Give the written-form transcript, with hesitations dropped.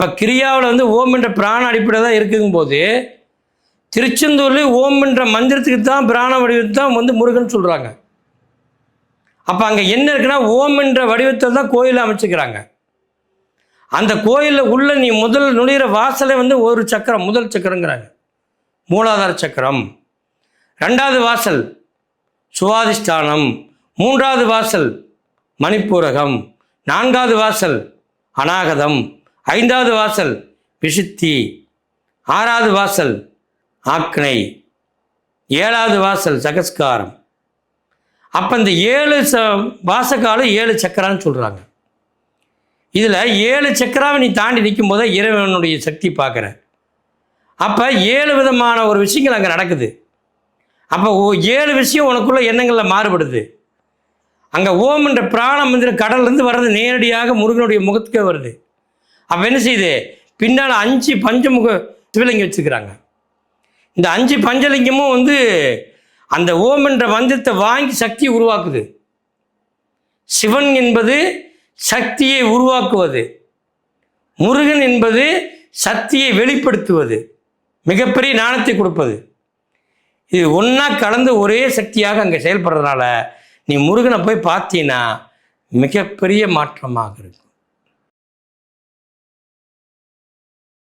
இப்போ கிரியாவில் வந்து ஓம் என்ற பிராண அடிப்படை தான் இருக்குங்கும் போது திருச்செந்தூரில் ஓம் என்ற மந்திரத்துக்கு தான் பிராண வடிவத்தை தான் வந்து முருகன் சொல்கிறாங்க. அப்போ அங்கே என்ன இருக்குன்னா ஓம் என்ற வடிவத்தில் தான் கோயிலை அமைச்சுக்கிறாங்க. அந்த கோயிலில் உள்ள நீ முதல் நுழையிற வாசலை வந்து ஒரு சக்கரம், முதல் சக்கரங்கிறாங்க, மூலாதார சக்கரம். ரெண்டாவது வாசல் சுவாதிஷ்டானம், மூன்றாவது வாசல் மணிப்பூரகம், நான்காவது வாசல் அநாகதம், ஐந்தாவது வாசல் விசுத்தி, ஆறாவது வாசல் ஆக்னை, ஏழாவது வாசல் சகஸ்காரம். அப்போ இந்த 7 வாசக்காலம் 7 சக்கரான்னு சொல்கிறாங்க. இதில் 7 சக்கராவை நீ தாண்டி நிற்கும் போது இறைவனுடைய சக்தி பார்க்குற. அப்போ 7 விதமான ஒரு விஷயங்கள் அங்கே நடக்குது. அப்போ 7 விஷயம் உனக்குள்ள எண்ணங்களில் மாறுபடுது. அங்கே ஓம் என்ற பிராண மந்திரம் கடல்லேருந்து வர்றது நேரடியாக முருகனுடைய முகத்துக்கே வருது. அப்போ என்ன செய்யுது, பின்னால் 5 பஞ்சமுக சிவலிங்கம் வச்சுக்கிறாங்க. இந்த 5 பஞ்சலிங்கமும் வந்து அந்த ஓம் என்ற மந்திரத்தை வாங்கி சக்தியை உருவாக்குது. சிவன் என்பது சக்தியை உருவாக்குவது, முருகன் என்பது சக்தியை வெளிப்படுத்துவது, மிகப்பெரிய ஞானத்தை கொடுப்பது. இது ஒன்றா கலந்து ஒரே சக்தியாக அங்கே செயல்படுறதுனால நீ முருகனை போய் பார்த்தீங்கன்னா மிகப்பெரிய மாற்றமாக இருக்கும்.